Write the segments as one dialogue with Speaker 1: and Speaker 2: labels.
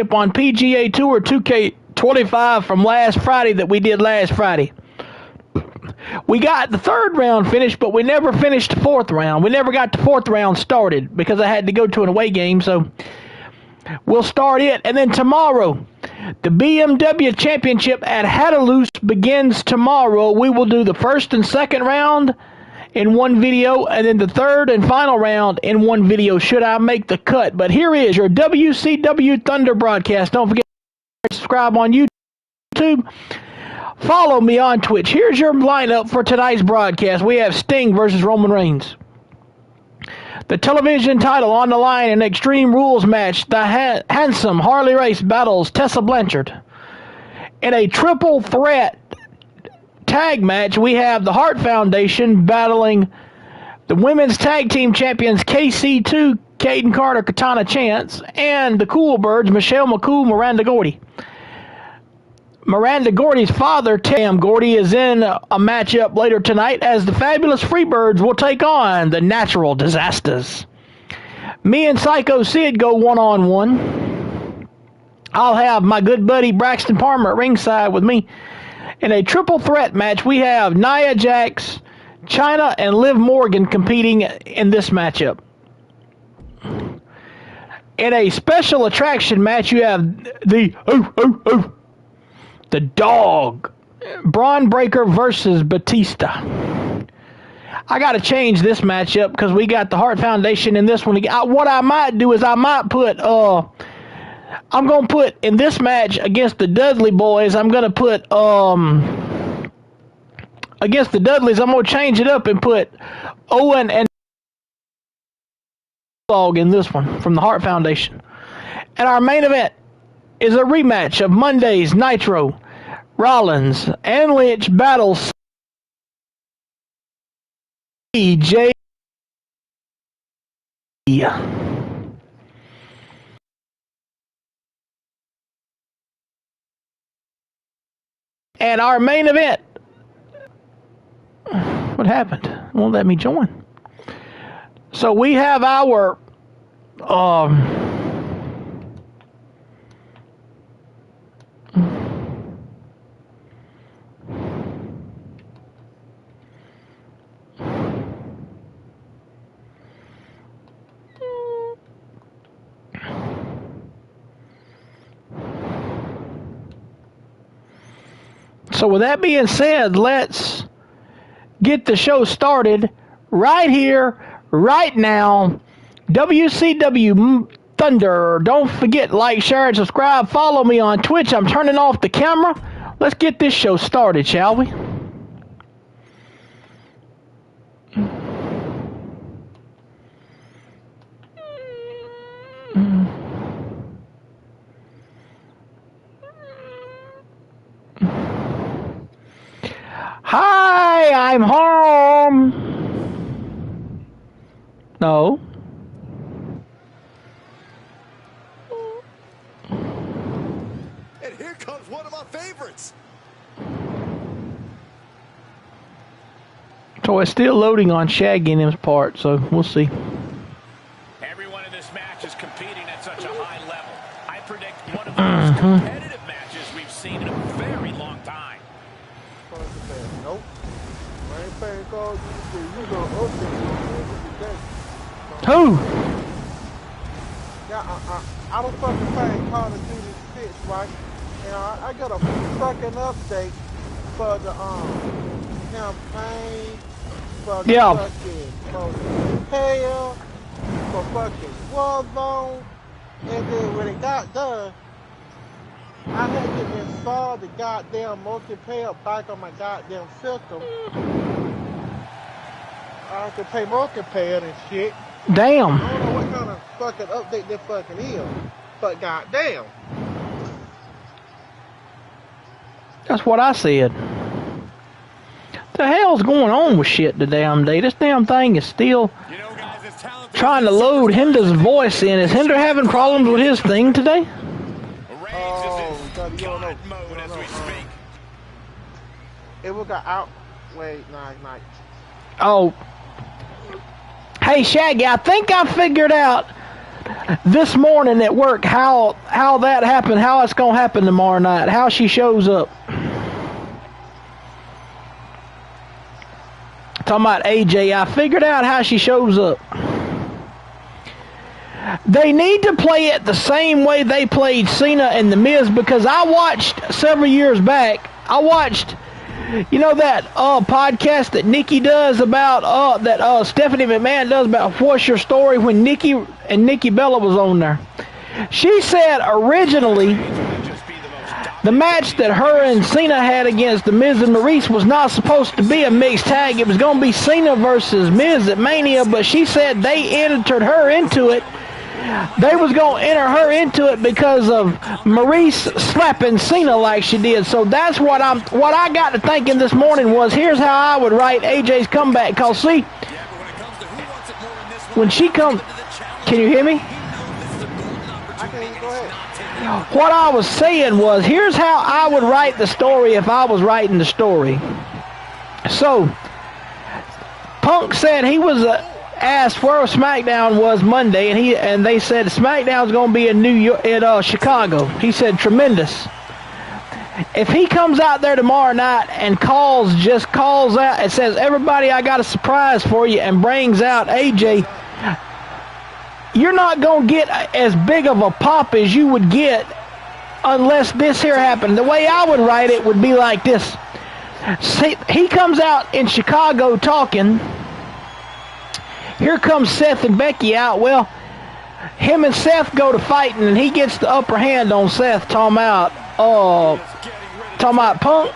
Speaker 1: On PGA Tour 2K25 from last Friday that we did last Friday. We got the third round finished, but we never finished the fourth round. We never got the fourth round started because I had to go to an away game, so we'll start it. And then tomorrow, the BMW Championship at Hataloos begins tomorrow. We will do the first and second round in one video, and then the third and final round in one video, should I make the cut. But here is your WCW Thunder broadcast. Don't forget to subscribe on YouTube. Follow me on Twitch. Here's your lineup for tonight's broadcast. We have Sting versus Roman Reigns. The television title on the line in Extreme Rules match. The handsome Harley Race battles Tessa Blanchard. In a triple threat tag match, we have the Hart Foundation battling the women's tag team champions KC2, Kaden Carter, Katana Chance, and the Cool Birds, Michelle McCool, Miranda Gordy. Miranda Gordy's father, Tam Gordy, is in a matchup later tonight as the Fabulous Freebirds will take on the Natural Disasters. Me and Psycho Sid go one-on-one. I'll have my good buddy Braxton Palmer at ringside with me. In a triple threat match, we have Nia Jax, Chyna, and Liv Morgan competing in this matchup. In a special attraction match, you have the Dog, Braun Breaker versus Batista. I got to change this matchup because we got the Hart Foundation in this one. What I might do is I might put, I'm going to put in this match against the Dudley Boys, I'm going to put, against the Dudleys, I'm going to change it up and put Owen and Dog in this one from the Hart Foundation. And our main event is a rematch of Monday's Nitro. Rollins and Lynch battles CJ. And our main event. What happened? It won't let me join. So we have our So with that being said, let's get the show started right here, right now. WCW Thunder. Don't forget, like, share, and subscribe. Follow me on Twitch. I'm turning off the camera. Let's get this show started, shall we? Hi, I'm home. No.
Speaker 2: And here comes one of my favorites.
Speaker 1: So it's still loading on Shaggy and him's part, so we'll see.
Speaker 3: Everyone in this match is competing at such a high level. I predict one of the most competitive matches we've seen in a very long time.
Speaker 4: Nope.
Speaker 1: Who?
Speaker 4: Yeah, I don't fucking play Call of Duty 6, right? And I got a fucking update for the campaign, for the fucking hell, for fucking Warzone, and then when it got done, I had to install the goddamn multiplayer back on my goddamn system. I have to pay multiplayer and shit.
Speaker 1: Damn.
Speaker 4: I don't know what kind of fucking update this fucking is, but goddamn.
Speaker 1: That's what I said. The hell's going on with shit the damn day? This damn thing is still trying to load Hinder's voice in. Is Hinder having problems with his thing today?
Speaker 4: You don't know. It will got out. Wait, night.
Speaker 1: Oh. Hey, Shaggy, I think I figured out this morning at work how that happened, how it's going to happen tomorrow night, how she shows up. Talking about AJ, I figured out how she shows up. They need to play it the same way they played Cena and The Miz, because I watched several years back, you know that podcast that Nikki does about, that Stephanie McMahon does about What's Your Story, when Nikki Bella was on there. She said originally the match that her and Cena had against The Miz and Maurice was not supposed to be a mixed tag. It was going to be Cena versus Miz at Mania, but she said they entered her into it. They was going to enter her into it because of Maurice slapping Cena like she did. So that's what I got to thinking this morning was, here's how I would write AJ's comeback. Because see, when she comes, can you hear me?
Speaker 4: I can go ahead.
Speaker 1: What I was saying was, here's how I would write the story if I was writing the story. So, Punk said he was asked where SmackDown was Monday, and they said SmackDown's going to be in New York, in Chicago. He said tremendous. If he comes out there tomorrow night and calls out and says, everybody, I got a surprise for you, and brings out AJ, you're not going to get as big of a pop as you would get unless this here happened. The way I would write it would be like this. See, he comes out in Chicago talking. Here comes Seth and Becky out. Well, him and Seth go to fighting, and he gets the upper hand on Seth, talking about Punk.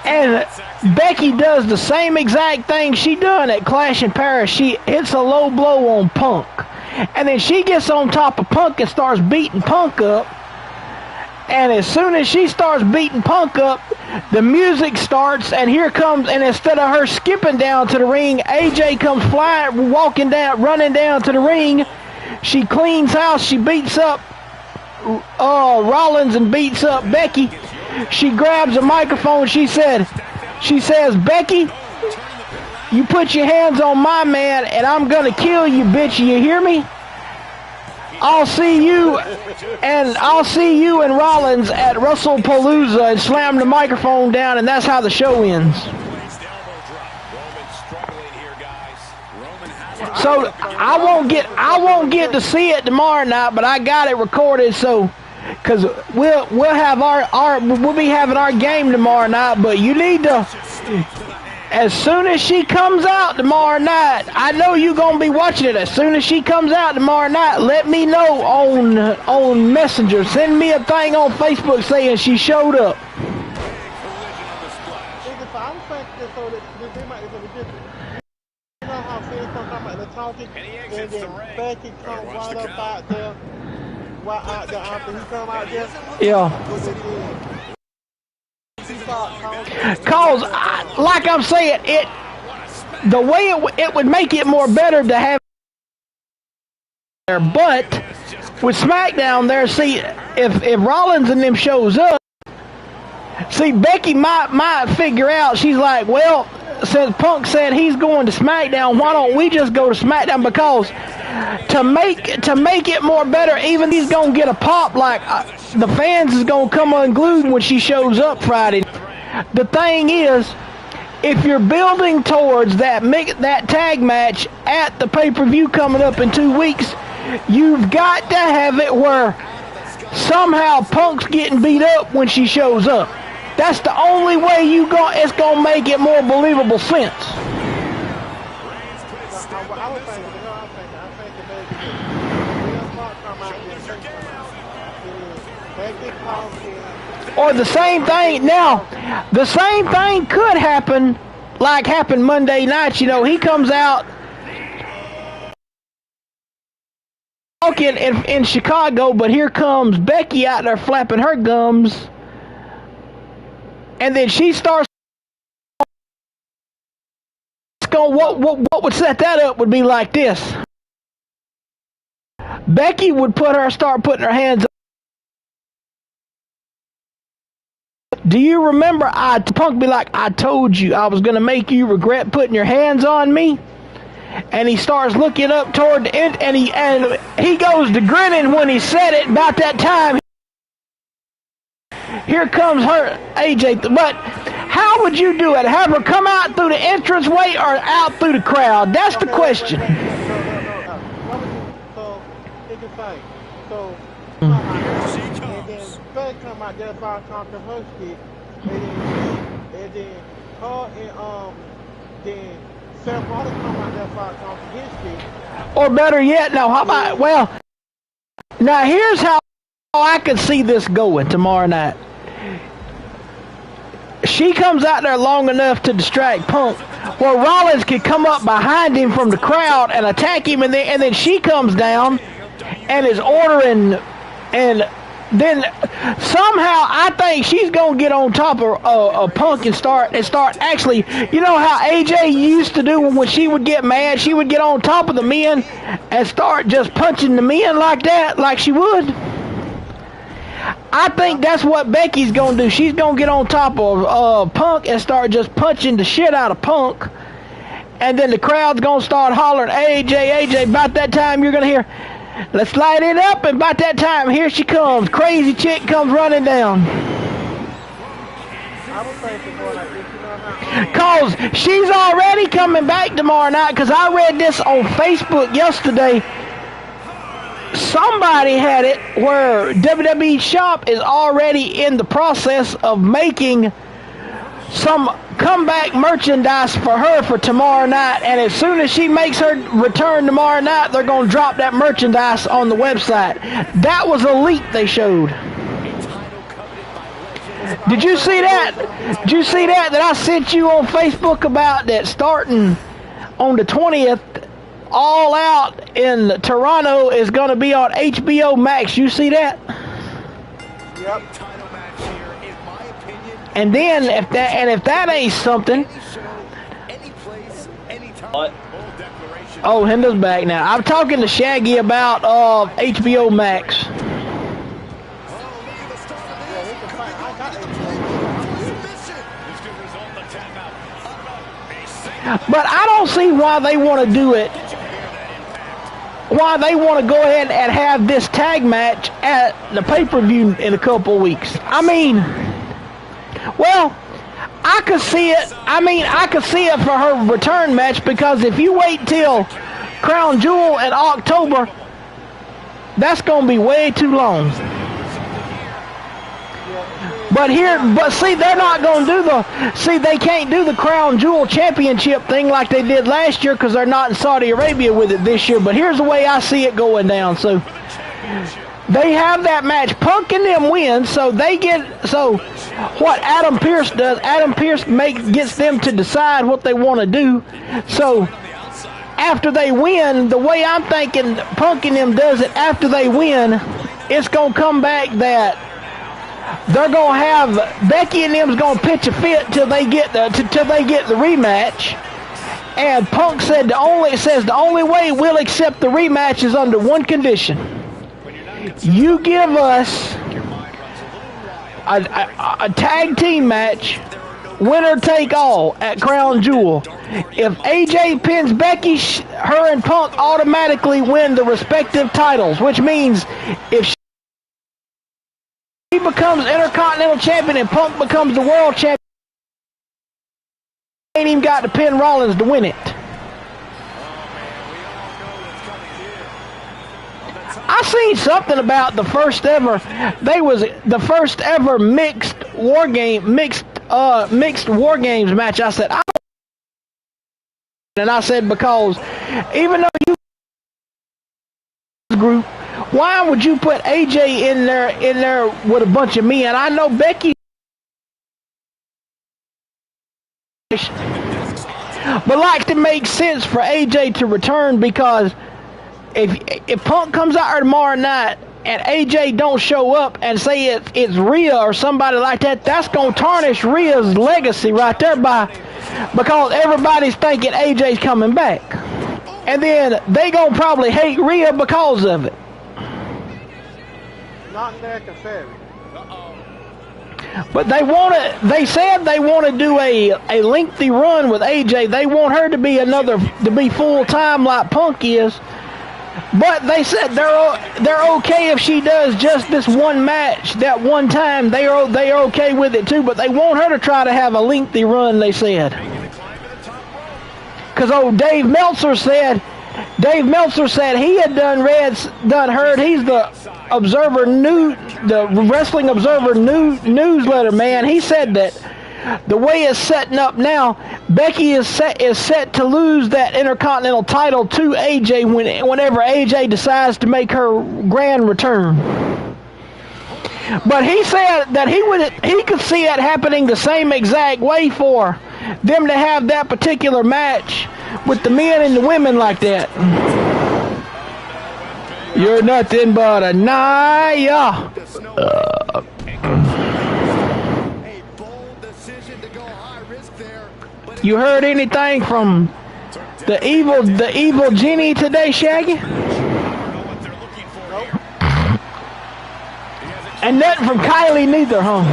Speaker 1: And Becky does the same exact thing she done at Clash in Paris. She hits a low blow on Punk. And then she gets on top of Punk and starts beating Punk up. And as soon as she starts beating Punk up, the music starts, and here comes, and instead of her skipping down to the ring, AJ comes running down to the ring. She cleans house, she beats up Rollins and beats up Becky. She grabs a microphone, she says, Becky, you put your hands on my man, and I'm gonna kill you, bitch, you hear me? I'll see you and Rollins at WrestlePalooza, and slam the microphone down, and that's how the show ends. So I won't get to see it tomorrow night, but I got it recorded, so because we'll be having our game tomorrow night. But you need to, as soon as she comes out tomorrow night, I know you're gonna be watching it. As soon as she comes out tomorrow night, let me know on Messenger. Send me a thing on Facebook saying she showed up.
Speaker 4: And then Becky come right up out there, after he come out there.
Speaker 1: Yeah. Cause, like I'm saying, the way it would make it more better to have there, but with SmackDown there, see, if Rollins and them shows up, see, Becky might figure out, she's like, well, since Punk said he's going to SmackDown, why don't we just go to SmackDown? Because to make it more better, even he's gonna get a pop, like the fans is gonna come unglued when she shows up Friday. The thing is, if you're building towards that tag match at the pay-per-view coming up in 2 weeks, you've got to have it where somehow Punk's getting beat up when she shows up. That's the only way it's gonna make it more believable sense. Or the same thing. Now, the same thing could happen, like happened Monday night. You know, he comes out talking in Chicago, but here comes Becky out there flapping her gums. And then she starts going, what would set that up would be like this. Becky would start putting her hands up. Do you remember Punk be like, I told you I was going to make you regret putting your hands on me? And he starts looking up toward the end, and he goes to grinning when he said it about that time. Here comes her, AJ. But how would you do it? Have her come out through the entranceway or out through the crowd? That's the question.
Speaker 4: So, it's a thing. So, and then Becky come out there by talking her shit, and then her and then Seth Rollins come out there by talking his shit.
Speaker 1: Or better yet, now how about, well, now here's how I could see this going tomorrow night. She comes out there long enough to distract Punk, where Rollins can come up behind him from the crowd and attack him, and then she comes down and is ordering, and then somehow I think she's gonna get on top of Punk and start actually, you know how AJ used to do when she would get mad, she would get on top of the men and start just punching the men like that, like she would. I think that's what Becky's gonna do. She's gonna get on top of Punk and start just punching the shit out of Punk, and then the crowd's gonna start hollering, AJ, AJ. About that time, you're gonna hear, let's light it up. And about that time, here she comes. Crazy chick comes running down.
Speaker 4: I was thinking more like this, you know how,
Speaker 1: Cause she's already coming back tomorrow night. Cause I read this on Facebook yesterday. Somebody had it where WWE Shop is already in the process of making some comeback merchandise for her for tomorrow night, and as soon as she makes her return tomorrow night, they're going to drop that merchandise on the website. That was a leak they showed. Did you see that? Did you see that I sent you on Facebook about that starting on the 20th? All Out in Toronto is going to be on HBO Max. You see that?
Speaker 4: yep.
Speaker 1: And then if that ain't something, oh, Hendo's back now. I'm talking to Shaggy about HBO Max. But I don't see why they want to do it. Why they want to go ahead and have this tag match at the pay-per-view in a couple of weeks. I mean, well, I could see it. I mean, I could see it for her return match, because if you wait till Crown Jewel in October, that's going to be way too long. But see, they're not going to do they can't do the Crown Jewel Championship thing like they did last year, because they're not in Saudi Arabia with it this year. But here's the way I see it going down. So they have that match. Punk and them win, so they get, so what Adam Pearce does, Adam Pearce gets them to decide what they want to do. So after they win, the way I'm thinking Punk and them does it, after they win, it's going to come back that they're going to have Becky and them's going to pitch a fit till they get the rematch. And Punk said the only way we'll accept the rematch is under one condition. You give us a tag team match, winner take all at Crown Jewel. If AJ pins Becky, her and Punk automatically win the respective titles, which means if she becomes Intercontinental Champion and Punk becomes the World Champion, ain't even got to pin Rollins to win it. I seen something about the first ever mixed war games match. I said, because even though you group, why would you put AJ in there with a bunch of men? I know Becky, but like to make sense for AJ to return, because if Punk comes out here tomorrow night and AJ don't show up and say it's Rhea or somebody like that, that's gonna tarnish Rhea's legacy right there, because everybody's thinking AJ's coming back, and then they gonna probably hate Rhea because of it.
Speaker 4: Not necessary.
Speaker 1: But they said they want to do a lengthy run with AJ. They want her to be full time like Punk is. But they said they're okay if she does just this one match that one time. They are okay with it too. But they want her to try to have a lengthy run, they said. Because Dave Meltzer said he had heard. He's the the Wrestling Observer newsletter man. He said that the way it's setting up now, Becky is set to lose that Intercontinental title to AJ whenever AJ decides to make her grand return. But he said that he could see it happening the same exact way for them to have that particular match with the men and the women like that. You're nothing but a Naya. You heard anything from the evil Genie today, Shaggy? And nothing from Kylie neither, huh?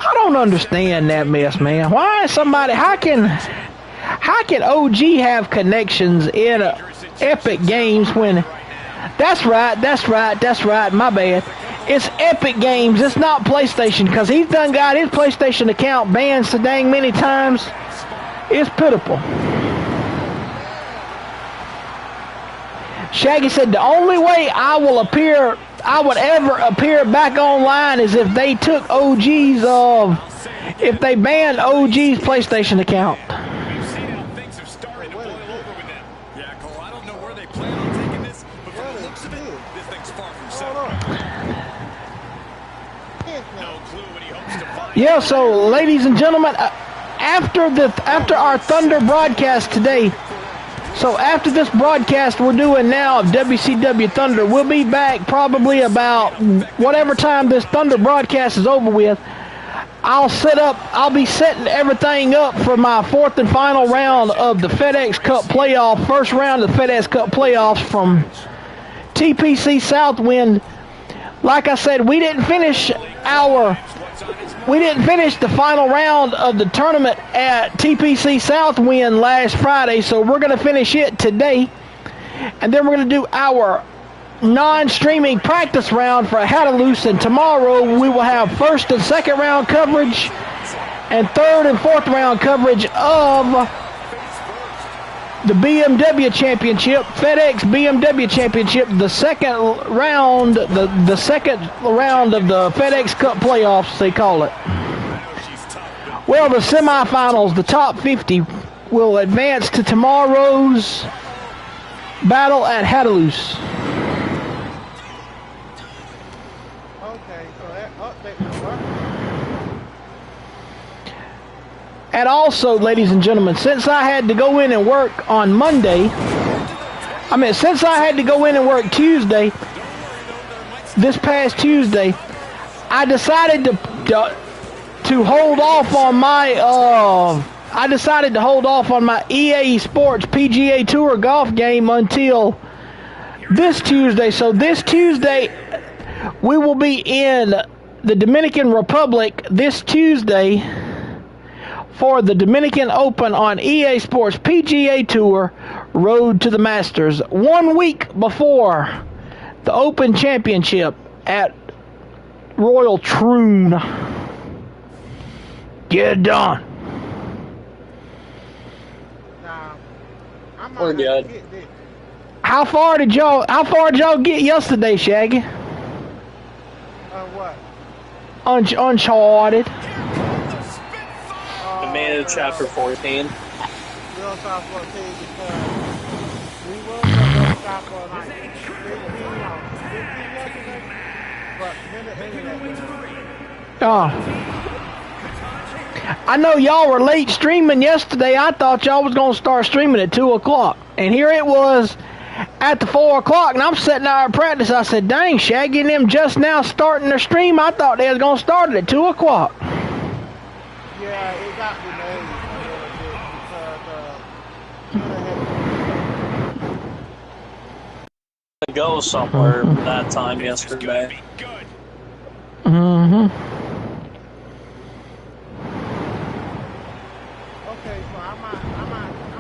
Speaker 1: I don't understand that mess, man. Why is somebody? How can OG have connections in Epic Games when? That's right. My bad. It's Epic Games. It's not PlayStation, because he's done got his PlayStation account banned so dang many times. It's pitiful. Shaggy said the only way I would ever appear back online is if they took if they banned OG's PlayStation account.
Speaker 3: We've seen how things have started to boil over with them. Yeah, Cole, I don't know where they plan on taking this, but from the looks of it, this thing's far from settled. No clue what he hopes to find.
Speaker 1: Yeah, so ladies and gentlemen, after our Thunder broadcast today, so after this broadcast we're doing now of WCW Thunder, we'll be back probably about whatever time this Thunder broadcast is over with. I'll be setting everything up for my fourth and final round of the FedEx Cup playoff, first round of the FedEx Cup playoffs from TPC Southwind. Like I said, we didn't finish the final round of the tournament at TPC Southwind last Friday, so we're going to finish it today. And then we're going to do our non-streaming practice round for Hataloose, and tomorrow we will have first and second round coverage and third and fourth round coverage of the BMW Championship, FedEx BMW Championship, the second round of the FedEx Cup playoffs, they call it. Well, the semifinals, the top 50, will advance to tomorrow's battle at Hataloose.
Speaker 4: Okay, so that update will work.
Speaker 1: And also, ladies and gentlemen, since I had to go in and work on Monday, since I had to go in and work Tuesday, this past Tuesday, I decided to hold off on my EA Sports PGA Tour golf game until this Tuesday. So this Tuesday, we will be in the Dominican Republic this Tuesday for the Dominican Open on EA Sports PGA Tour Road to the Masters, 1 week before the Open Championship at Royal Troon. Get it done.
Speaker 5: We're good.
Speaker 1: How far did y'all get yesterday, Shaggy?
Speaker 4: What?
Speaker 1: Uncharted.
Speaker 5: We made it to chapter 14.
Speaker 4: We don't stop for because we will stop for like 15 yesterday, but then the internet.
Speaker 1: Oh. I know y'all were late streaming yesterday. I thought y'all was going to start streaming at 2 o'clock. And here it was at the 4 o'clock, and I'm sitting there at practice. I said, dang, Shaggy and them just now starting their stream. I thought they was going to start it at 2 o'clock.
Speaker 4: Yeah, it got delayed a little bit because
Speaker 5: Go somewhere that time yesterday.
Speaker 1: Mm-hmm.
Speaker 4: Okay, so I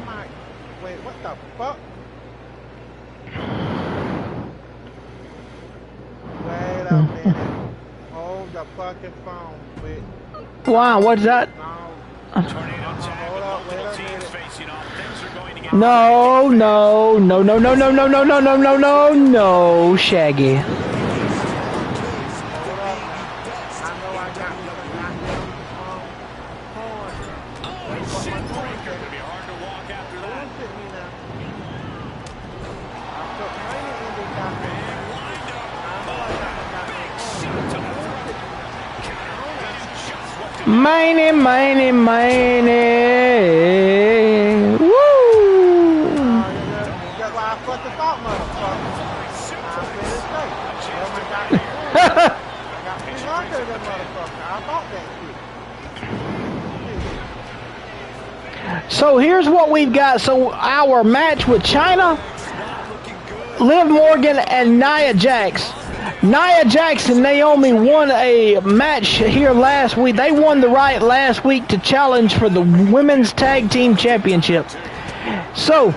Speaker 4: might, wait, what the fuck? Wait a minute. Hold the fucking phone, wait.
Speaker 1: Wow, what's that?
Speaker 4: Hold up, wait a minute.
Speaker 1: No, Shaggy.
Speaker 4: Hold up. I know I got me a goddamn horn.
Speaker 1: Mine. Woo!
Speaker 4: That's why I fucking thought, motherfucker. I got 300 of them motherfucker. I bought that shit.
Speaker 1: So here's what we've got. So our match with China, Liv Morgan and Nia Jax. Nia Jax and Naomi won a match here last week. They won the right last week to challenge for the Women's Tag Team Championship. So,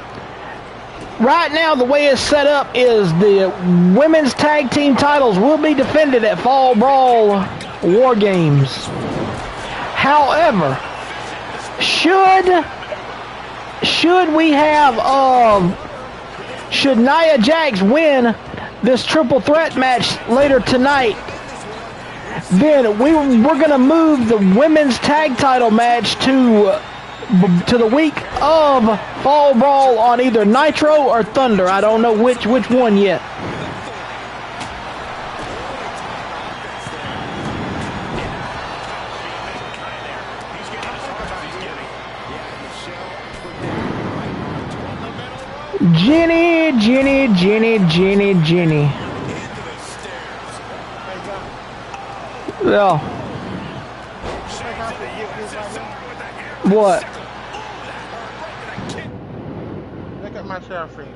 Speaker 1: right now the way it's set up is the Women's Tag Team titles will be defended at Fall Brawl War Games. However, should Nia Jax win this triple threat match later tonight, then we're going to move the women's tag title match to the week of Fall Brawl on either Nitro or Thunder. I don't know which one yet. Jenny. Yeah. What?
Speaker 4: Look at my selfie.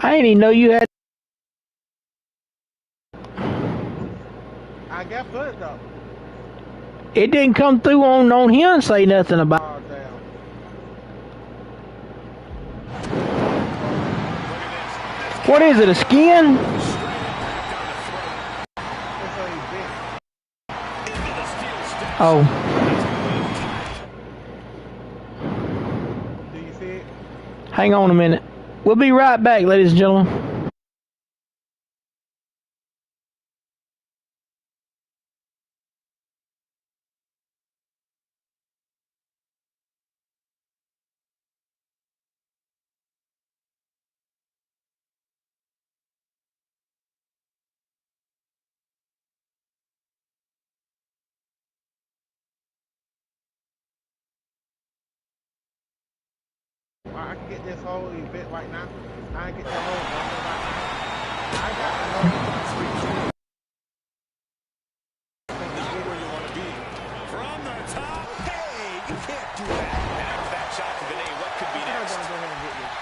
Speaker 1: I didn't even know you had.
Speaker 4: I got put though.
Speaker 1: It didn't come through on here and say nothing about.
Speaker 4: Oh damn.
Speaker 1: What is it? A skin? Oh.
Speaker 4: Do you see it?
Speaker 1: Hang on a minute. We'll be right back, ladies and gentlemen.
Speaker 4: I can get this whole event right now. I can get the whole event right now. I got to know.
Speaker 2: Where you want to be. From the top. Hey, you can't do that. After that shot to the knee, what could be next?
Speaker 4: I'm gonna go ahead and get this.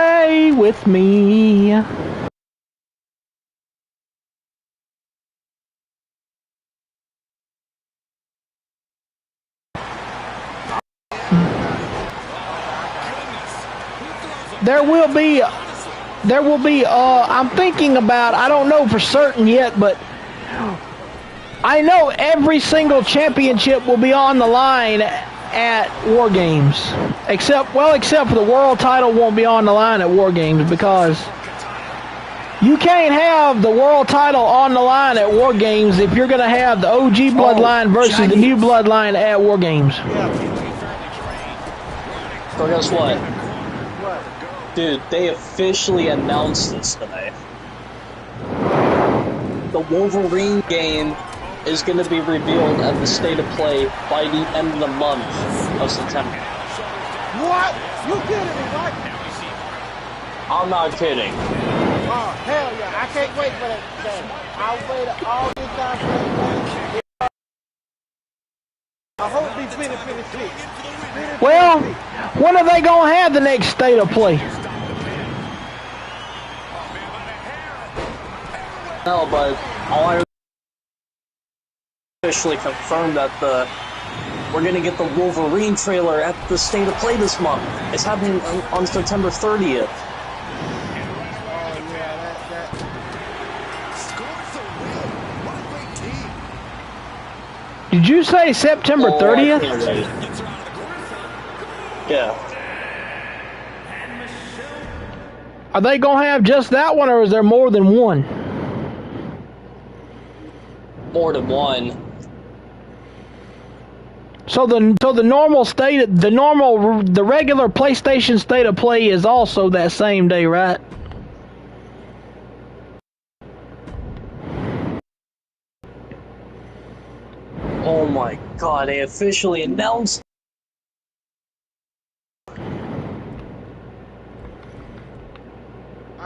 Speaker 1: Stay with me. There will be, I'm thinking about, I don't know for certain yet, but I know every single championship will be on the line at War Games. Except for the world title won't be on the line at War Games, because you can't have the world title on the line at War Games if you're going to have the OG Bloodline versus the new Bloodline at War Games.
Speaker 5: So guess what?
Speaker 4: What?
Speaker 5: Dude, they officially announced this today. The Wolverine game is going to be revealed at the State of Play by the end of the month of September.
Speaker 4: What? You kidding me, right?
Speaker 5: I'm not kidding.
Speaker 4: Oh, hell yeah. I can't wait for that game. I waited all this time for that game. I hope they finish.
Speaker 1: Well, when are they going to have the next State of Play?
Speaker 5: No, but all I officially confirmed that we're gonna get the Wolverine trailer at the State of Play this month. It's happening on September 30th.
Speaker 1: Did you say September 30th?
Speaker 5: Yeah.
Speaker 1: Are they going to have just that one, or is there more than one?
Speaker 5: More than one.
Speaker 1: So the regular PlayStation State of Play is also that same day, right?
Speaker 5: Oh my god, they officially announced.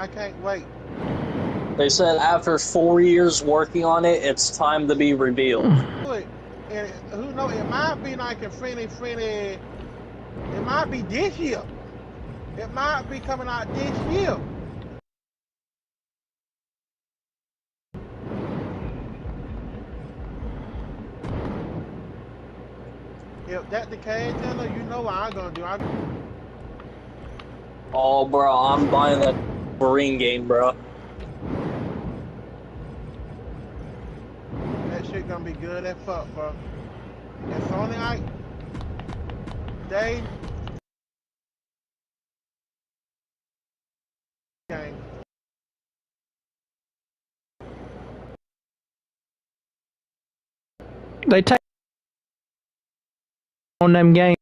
Speaker 4: I can't wait.
Speaker 5: They said after 4 years working on it, it's time to be revealed.
Speaker 4: And who knows? It might be like a friendly. It might be this year. It might be coming out this year. If that's the case, Taylor, you know what I'm gonna do.
Speaker 5: Oh, bro, I'm buying that Marine game, bro.
Speaker 4: That shit gonna be good as fuck, bro. It's only like they game.
Speaker 1: They take on them games.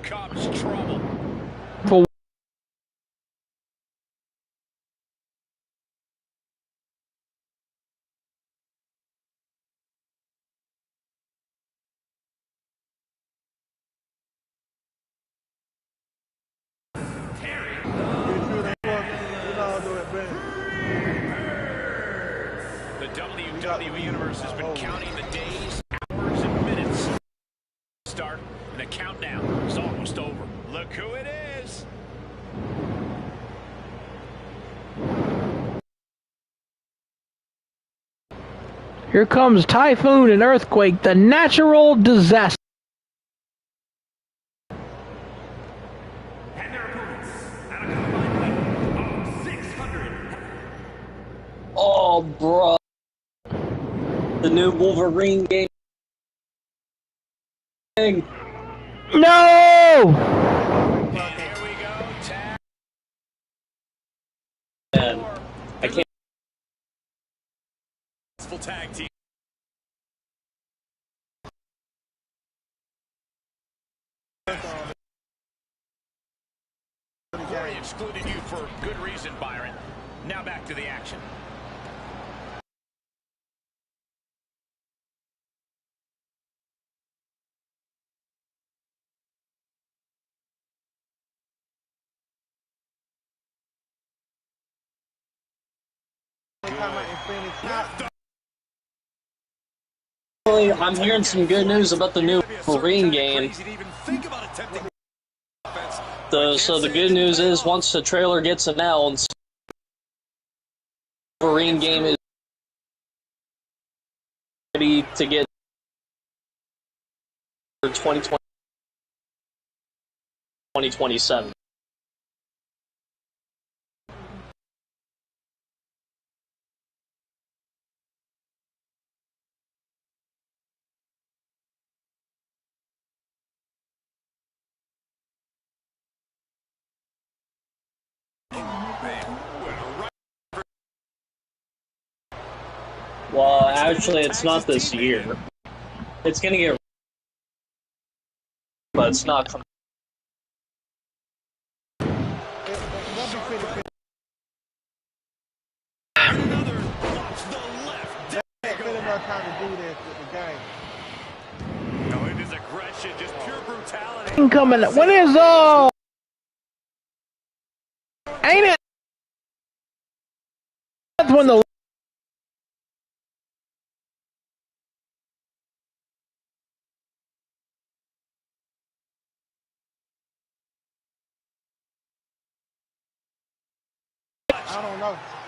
Speaker 3: Comes trouble.
Speaker 1: For
Speaker 3: The WWE Universe has been counting the days, hours, and minutes. Start, and the countdown is almost over. Look who it is.
Speaker 1: here comes typhoon and earthquake, the natural disaster.
Speaker 2: And their opponents at a combined weight of 600.
Speaker 5: Oh, bro. The new Wolverine game.
Speaker 1: No!
Speaker 3: And here we go. Tag.
Speaker 5: Man, I can't.
Speaker 3: Full tag team. Corey excluded you for good reason, Byron. Now back to the action.
Speaker 5: I'm hearing some good news about the new Wolverine game. So the good news is, once the trailer gets announced, the Wolverine game is ready to get for 2020, 2027. Well, actually, it's not this year. It's gonna get, but it's not coming.
Speaker 4: knows how to do this with the game.
Speaker 2: No, it is aggression, just pure brutality.
Speaker 1: Coming. When is ain't it? That's when the
Speaker 4: I don't know.